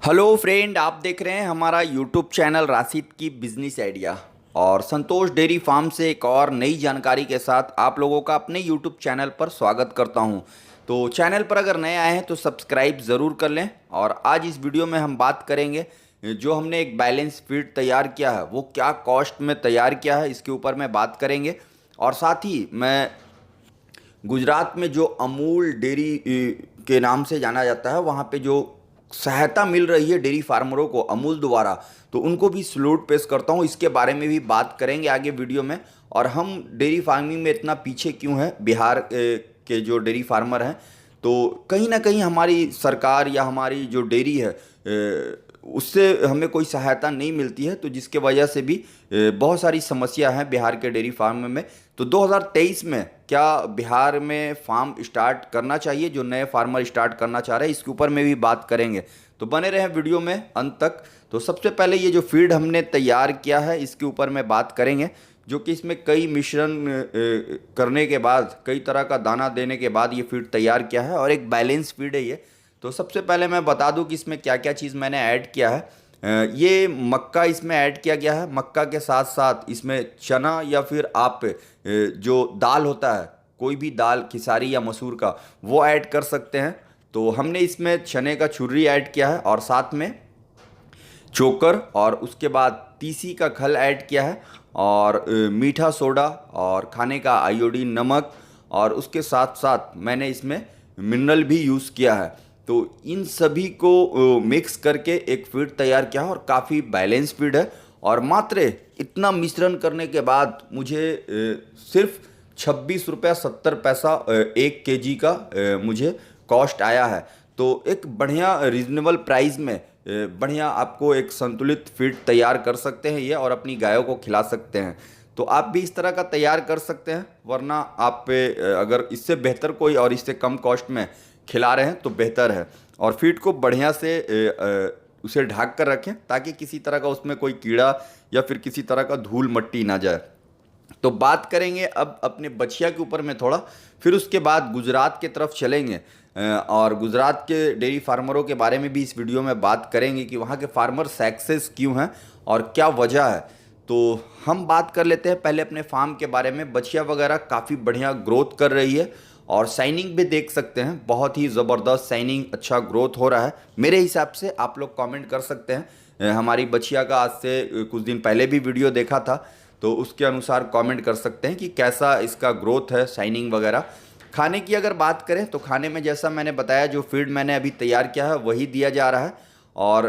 Hello friend, आप देख रहे हैं हमारा यूट्यूब चैनल राशिद की बिजनेस आइडिया। और संतोष डेयरी फार्म से एक और नई जानकारी के साथ आप लोगों का अपने यूट्यूब चैनल पर स्वागत करता हूं। तो चैनल पर अगर नए आए हैं तो सब्सक्राइब ज़रूर कर लें। और आज इस वीडियो में हम बात करेंगे जो हमने एक बैलेंस फीड तैयार किया है वो क्या कॉस्ट में तैयार किया है, इसके ऊपर मैं बात करेंगे। और साथ ही मैं गुजरात में जो अमूल डेयरी के नाम से जाना जाता है, वहाँ पे जो सहायता मिल रही है डेयरी फार्मरों को अमूल द्वारा, तो उनको भी सलूट पेश करता हूँ। इसके बारे में भी बात करेंगे आगे वीडियो में। और हम डेयरी फार्मिंग में इतना पीछे क्यों हैं, बिहार के जो डेयरी फार्मर हैं, तो कहीं ना कहीं हमारी सरकार या हमारी जो डेयरी है उससे हमें कोई सहायता नहीं मिलती है, तो जिसके वजह से भी बहुत सारी समस्या हैं बिहार के डेयरी फार्म में। तो 2023 में क्या बिहार में फार्म स्टार्ट करना चाहिए, जो नए फार्मर स्टार्ट करना चाह रहे हैं, इसके ऊपर में भी बात करेंगे। तो बने रहें वीडियो में अंत तक। तो सबसे पहले ये जो फीड हमने तैयार किया है इसके ऊपर में बात करेंगे, जो कि इसमें कई मिश्रण करने के बाद, कई तरह का दाना देने के बाद ये फीड तैयार किया है, और एक बैलेंस फीड है ये। तो सबसे पहले मैं बता दूं कि इसमें क्या क्या चीज़ मैंने ऐड किया है। ये मक्का इसमें ऐड किया गया है। मक्का के साथ साथ इसमें चना या फिर आप जो दाल होता है, कोई भी दाल, खिसारी या मसूर का, वो ऐड कर सकते हैं। तो हमने इसमें चने का छुर्री ऐड किया है, और साथ में चोकर, और उसके बाद तीसी का खल ऐड किया है, और मीठा सोडा, और खाने का आयोडीन नमक, और उसके साथ साथ मैंने इसमें मिनरल भी यूज़ किया है। तो इन सभी को मिक्स करके एक फीड तैयार किया है, और काफ़ी बैलेंस फीड है। और मात्र इतना मिश्रण करने के बाद मुझे सिर्फ 26 रुपया 70 पैसा 1 kg का मुझे कॉस्ट आया है। तो एक बढ़िया रीजनेबल प्राइस में बढ़िया आपको एक संतुलित फीड तैयार कर सकते हैं ये, और अपनी गायों को खिला सकते हैं। तो आप भी इस तरह का तैयार कर सकते हैं, वरना आप अगर इससे बेहतर कोई और इससे कम कॉस्ट में खिला रहे हैं तो बेहतर है। और फीड को बढ़िया से उसे ढक कर रखें, ताकि किसी तरह का उसमें कोई कीड़ा या फिर किसी तरह का धूल मट्टी ना जाए। तो बात करेंगे अब अपने बछिया के ऊपर में थोड़ा, फिर उसके बाद गुजरात के तरफ चलेंगे। और गुजरात के डेयरी फार्मरों के बारे में भी इस वीडियो में बात करेंगे कि वहाँ के फार्मर सक्सेस क्यों हैं और क्या वजह है। तो हम बात कर लेते हैं पहले अपने फार्म के बारे में। बछिया वगैरह काफ़ी बढ़िया ग्रोथ कर रही है, और शाइनिंग भी देख सकते हैं, बहुत ही ज़बरदस्त शाइनिंग, अच्छा ग्रोथ हो रहा है मेरे हिसाब से। आप लोग कमेंट कर सकते हैं। हमारी बछिया का आज से कुछ दिन पहले भी वीडियो देखा था, तो उसके अनुसार कमेंट कर सकते हैं कि कैसा इसका ग्रोथ है, शाइनिंग वगैरह। खाने की अगर बात करें तो खाने में जैसा मैंने बताया, जो फीड मैंने अभी तैयार किया है वही दिया जा रहा है। और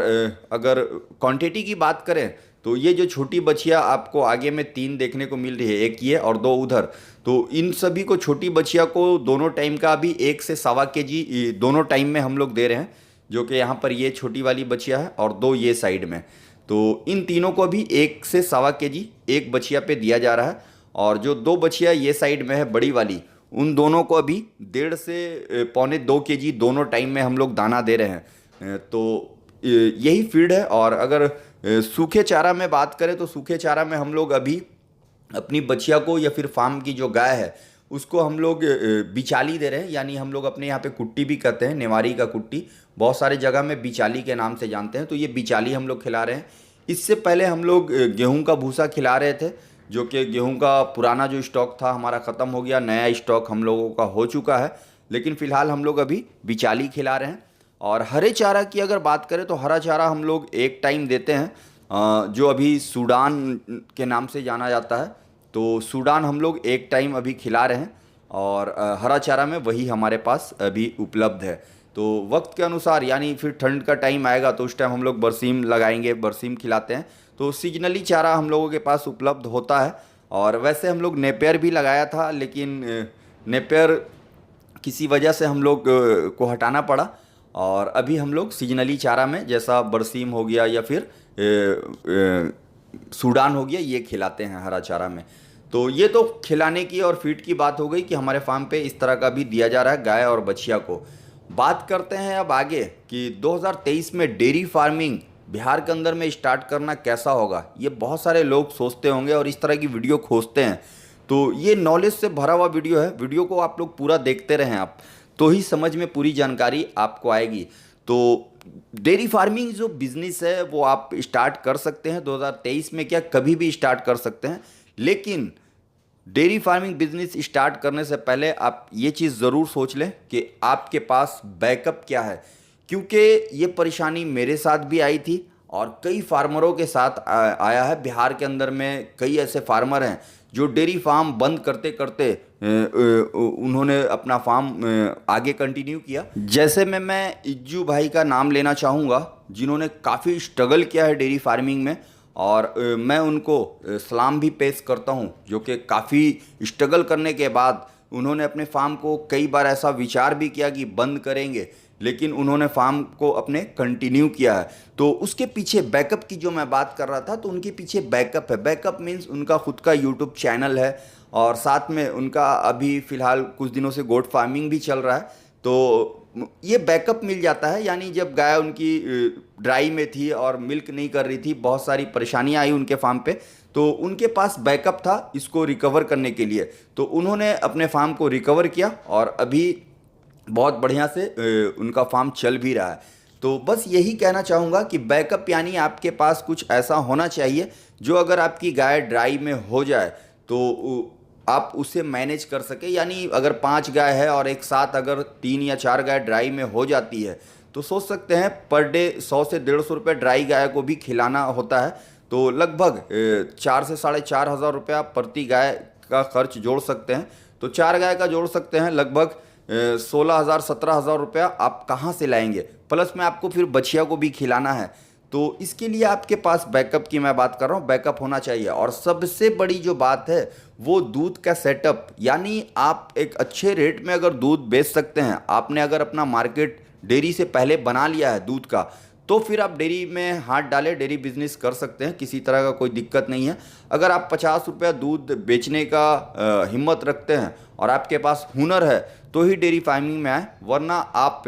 अगर क्वांटिटी की बात करें तो ये जो छोटी बछिया आपको आगे में 3 देखने को मिल रही है, एक ये और 2 उधर, तो इन सभी को, छोटी बछिया को दोनों टाइम का अभी 1 से सवा kg दोनों टाइम में हम लोग दे रहे हैं। जो कि यहाँ पर ये छोटी वाली बछिया है और 2 ये साइड में, तो इन तीनों को अभी 1 से सवा kg एक बछिया पे दिया जा रहा है। और जो 2 बछिया ये साइड में है बड़ी वाली, उन दोनों को अभी 1.5 से पौने 2 kg दोनों टाइम में हम लोग दाना दे रहे हैं। तो यही फीड है। और अगर सूखे चारा में बात करें तो सूखे चारा में हम लोग अभी अपनी बछिया को या फिर फार्म की जो गाय है उसको हम लोग बिचाली दे रहे हैं, यानी हम लोग अपने यहाँ पे कुट्टी भी कहते हैं, नेवारी का कुट्टी, बहुत सारे जगह में बिचाली के नाम से जानते हैं। तो ये बिचाली हम लोग खिला रहे हैं। इससे पहले हम लोग गेहूं का भूसा खिला रहे थे, जो कि गेहूं का पुराना जो स्टॉक था हमारा ख़त्म हो गया, नया स्टॉक हम लोगों का हो चुका है। लेकिन फ़िलहाल हम लोग अभी बिचाली खिला रहे हैं। और हरे चारा की अगर बात करें तो हरा चारा हम लोग एक टाइम देते हैं, जो अभी सूडान के नाम से जाना जाता है। तो सूडान हम लोग एक टाइम अभी खिला रहे हैं, और हरा चारा में वही हमारे पास अभी उपलब्ध है। तो वक्त के अनुसार, यानी फिर ठंड का टाइम आएगा तो उस टाइम हम लोग बरसीम लगाएंगे, बरसीम खिलाते हैं। तो सीजनली चारा हम लोगों के पास उपलब्ध होता है। और वैसे हम लोग नेपियर भी लगाया था, लेकिन नेपियर किसी वजह से हम लोग को हटाना पड़ा। और अभी हम लोग सीजनली चारा में, जैसा बरसीम हो गया या फिर सूडान हो गया, ये खिलाते हैं हरा चारा में। तो ये तो खिलाने की और फीड की बात हो गई कि हमारे फार्म पे इस तरह का भी दिया जा रहा है गाय और बछिया को। बात करते हैं अब आगे कि 2023 में डेयरी फार्मिंग बिहार के अंदर में स्टार्ट करना कैसा होगा। ये बहुत सारे लोग सोचते होंगे और इस तरह की वीडियो खोजते हैं। तो ये नॉलेज से भरा हुआ वीडियो है, वीडियो को आप लोग पूरा देखते रहें आप, तो ही समझ में पूरी जानकारी आपको आएगी। तो डेयरी फार्मिंग जो बिजनेस है वो आप स्टार्ट कर सकते हैं 2023 में, क्या कभी भी स्टार्ट कर सकते हैं। लेकिन डेयरी फार्मिंग बिजनेस स्टार्ट करने से पहले आप ये चीज़ ज़रूर सोच लें कि आपके पास बैकअप क्या है, क्योंकि ये परेशानी मेरे साथ भी आई थी और कई फार्मरों के साथ आया है। बिहार के अंदर में कई ऐसे फार्मर हैं जो डेयरी फार्म बंद करते करते उन्होंने अपना फार्म आगे कंटिन्यू किया। जैसे मैं इज्जू भाई का नाम लेना चाहूँगा, जिन्होंने काफ़ी स्ट्रगल किया है डेयरी फार्मिंग में, और मैं उनको सलाम भी पेश करता हूं, जो कि काफ़ी स्ट्रगल करने के बाद उन्होंने अपने फार्म को कई बार ऐसा विचार भी किया कि बंद करेंगे, लेकिन उन्होंने फार्म को अपने कंटिन्यू किया है। तो उसके पीछे बैकअप की जो मैं बात कर रहा था, तो उनके पीछे बैकअप है। बैकअप मीन्स उनका खुद का यूट्यूब चैनल है और साथ में उनका अभी फ़िलहाल कुछ दिनों से गोट फार्मिंग भी चल रहा है। तो ये बैकअप मिल जाता है, यानी जब गाय उनकी ड्राई में थी और मिल्क नहीं कर रही थी, बहुत सारी परेशानियां आई उनके फार्म पे, तो उनके पास बैकअप था इसको रिकवर करने के लिए। तो उन्होंने अपने फार्म को रिकवर किया और अभी बहुत बढ़िया से उनका फार्म चल भी रहा है। तो बस यही कहना चाहूँगा कि बैकअप यानी आपके पास कुछ ऐसा होना चाहिए जो अगर आपकी गाय ड्राई में हो जाए तो आप उसे मैनेज कर सके। यानी अगर 5 गाय है और एक साथ अगर 3 या 4 गाय ड्राई में हो जाती है, तो सोच सकते हैं पर डे 100 से 150 रुपये ड्राई गाय को भी खिलाना होता है। तो लगभग 4 से 4,500 रुपया प्रति गाय का खर्च जोड़ सकते हैं। तो 4 गाय का जोड़ सकते हैं, लगभग 16,000 17,000 रुपया आप कहाँ से लाएंगे। प्लस में आपको फिर बछिया को भी खिलाना है, तो इसके लिए आपके पास बैकअप की मैं बात कर रहा हूँ, बैकअप होना चाहिए। और सबसे बड़ी जो बात है वो दूध का सेटअप, यानी आप एक अच्छे रेट में अगर दूध बेच सकते हैं, आपने अगर अपना मार्केट डेयरी से पहले बना लिया है दूध का, तो फिर आप डेयरी में हाथ डालें, डेयरी बिजनेस कर सकते हैं, किसी तरह का कोई दिक्कत नहीं है। अगर आप 50 रुपया दूध बेचने का हिम्मत रखते हैं और आपके पास हुनर है तो ही डेयरी फार्मिंग में आए, वरना आप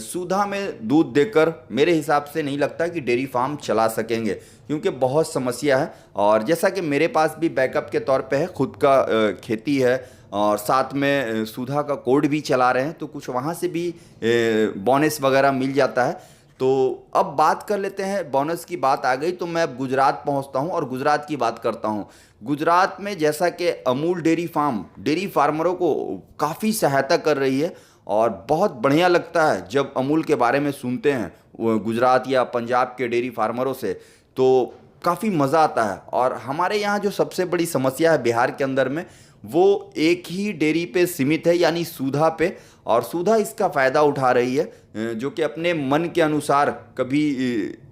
सुधा में दूध देकर मेरे हिसाब से नहीं लगता कि डेयरी फार्म चला सकेंगे, क्योंकि बहुत समस्या है। और जैसा कि मेरे पास भी बैकअप के तौर पे है, खुद का खेती है और साथ में सुधा का कोड भी चला रहे हैं, तो कुछ वहाँ से भी बोनस वगैरह मिल जाता है। तो अब बात कर लेते हैं, बोनस की बात आ गई तो मैं अब गुजरात पहुंचता हूं और गुजरात की बात करता हूं। गुजरात में जैसा कि अमूल डेयरी फार्म डेयरी फार्मरों को काफ़ी सहायता कर रही है और बहुत बढ़िया लगता है जब अमूल के बारे में सुनते हैं वो गुजरात या पंजाब के डेयरी फार्मरों से, तो काफ़ी मज़ा आता है। और हमारे यहाँ जो सबसे बड़ी समस्या है बिहार के अंदर में, वो एक ही डेयरी पे सीमित है, यानी सुधा पे। और सुधा इसका फ़ायदा उठा रही है, जो कि अपने मन के अनुसार कभी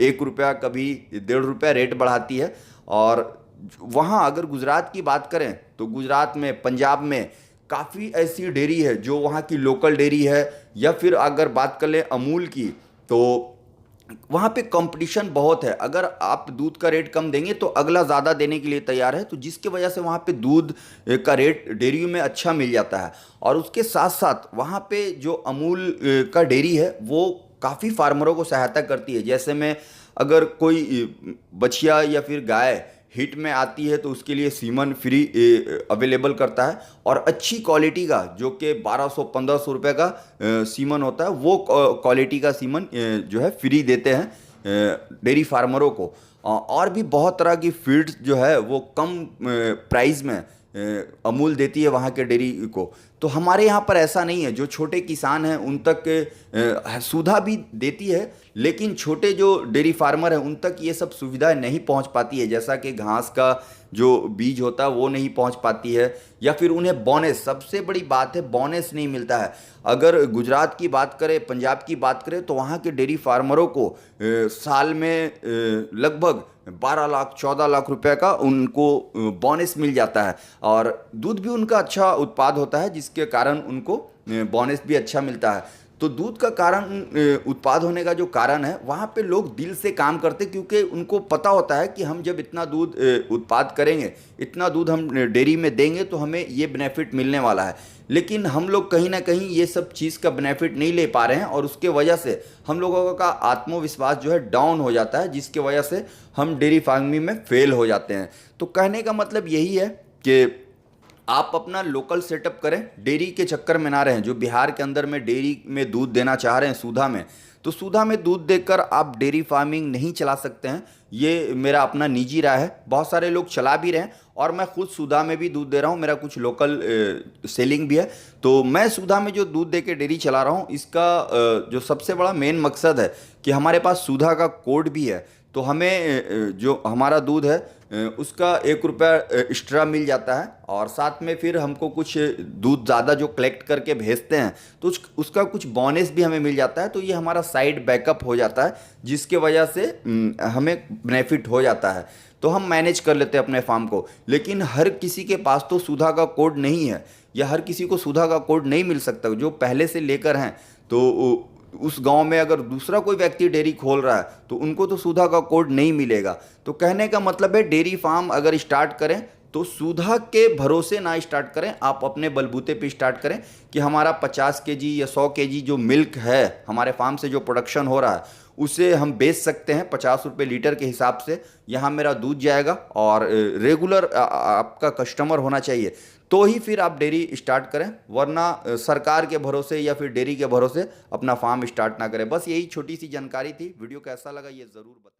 1 रुपया कभी 1.5 रुपया रेट बढ़ाती है। और वहाँ अगर गुजरात की बात करें तो गुजरात में, पंजाब में काफ़ी ऐसी डेयरी है जो वहाँ की लोकल डेयरी है, या फिर अगर बात कर लें अमूल की, तो वहाँ पे कंपटीशन बहुत है। अगर आप दूध का रेट कम देंगे तो अगला ज़्यादा देने के लिए तैयार है, तो जिसकी वजह से वहाँ पे दूध का रेट डेयरी में अच्छा मिल जाता है। और उसके साथ साथ वहाँ पे जो अमूल का डेयरी है वो काफ़ी फार्मरों को सहायता करती है। जैसे में अगर कोई बछिया या फिर गाय हिट में आती है तो उसके लिए सीमन फ्री अवेलेबल करता है, और अच्छी क्वालिटी का जो कि 1200-1500 रुपये का सीमन होता है, वो क्वालिटी का सीमन जो है फ्री देते हैं डेयरी फार्मरों को। और भी बहुत तरह की फीड्स जो है वो कम प्राइस में अमूल देती है वहाँ के डेयरी को। तो हमारे यहाँ पर ऐसा नहीं है, जो छोटे किसान हैं उन तक सुधा भी देती है, लेकिन छोटे जो डेयरी फार्मर हैं उन तक ये सब सुविधाएं नहीं पहुँच पाती है। जैसा कि घास का जो बीज होता है वो नहीं पहुँच पाती है, या फिर उन्हें बोनस, सबसे बड़ी बात है बोनस नहीं मिलता है। अगर गुजरात की बात करें, पंजाब की बात करें, तो वहाँ के डेयरी फार्मरों को साल में लगभग 12 लाख 14 लाख रुपए का उनको बोनस मिल जाता है, और दूध भी उनका अच्छा उत्पाद होता है, जिसके कारण उनको बोनस भी अच्छा मिलता है। तो दूध का कारण उत्पाद होने का जो कारण है, वहाँ पे लोग दिल से काम करते, क्योंकि उनको पता होता है कि हम जब इतना दूध उत्पाद करेंगे, इतना दूध हम डेयरी में देंगे तो हमें ये बेनिफिट मिलने वाला है। लेकिन हम लोग कहीं ना कहीं ये सब चीज़ का बेनिफिट नहीं ले पा रहे हैं, और उसके वजह से हम लोगों का आत्मविश्वास जो है डाउन हो जाता है, जिसके वजह से हम डेयरी फार्मिंग में फेल हो जाते हैं। तो कहने का मतलब यही है कि आप अपना लोकल सेटअप करें, डेयरी के चक्कर में ना रहें। जो बिहार के अंदर में डेयरी में दूध देना चाह रहे हैं सुधा में, तो सुधा में दूध देकर आप डेयरी फार्मिंग नहीं चला सकते हैं। ये मेरा अपना निजी राय है। बहुत सारे लोग चला भी रहे हैं और मैं खुद सुधा में भी दूध दे रहा हूँ। मेरा कुछ लोकल सेलिंग भी है। तो मैं सुधा में जो दूध दे के डेयरी चला रहा हूँ, इसका जो सबसे बड़ा मेन मकसद है कि हमारे पास सुधा का कोड भी है। तो हमें जो हमारा दूध है उसका 1 रुपया एक्स्ट्रा मिल जाता है, और साथ में फिर हमको कुछ दूध ज़्यादा जो कलेक्ट करके भेजते हैं तो उसका कुछ बोनस भी हमें मिल जाता है। तो ये हमारा साइड बैकअप हो जाता है, जिसके वजह से हमें बेनिफिट हो जाता है। तो हम मैनेज कर लेते हैं अपने फार्म को। लेकिन हर किसी के पास तो सुधा का कोड नहीं है, या हर किसी को सुधा का कोड नहीं मिल सकता। जो पहले से लेकर हैं, तो उस गांव में अगर दूसरा कोई व्यक्ति डेयरी खोल रहा है तो उनको तो सुधा का कोड नहीं मिलेगा। तो कहने का मतलब है, डेयरी फार्म अगर स्टार्ट करें तो सुधा के भरोसे ना स्टार्ट करें, आप अपने बलबूते पे स्टार्ट करें कि हमारा 50 केजी या 100 केजी जो मिल्क है हमारे फार्म से जो प्रोडक्शन हो रहा है उसे हम बेच सकते हैं 50 रुपये लीटर के हिसाब से। यहाँ मेरा दूध जाएगा और रेगुलर आपका कस्टमर होना चाहिए, तो ही फिर आप डेयरी स्टार्ट करें। वरना सरकार के भरोसे या फिर डेयरी के भरोसे अपना फार्म स्टार्ट ना करें। बस यही छोटी सी जानकारी थी। वीडियो कैसा लगा ये ज़रूर बताएं।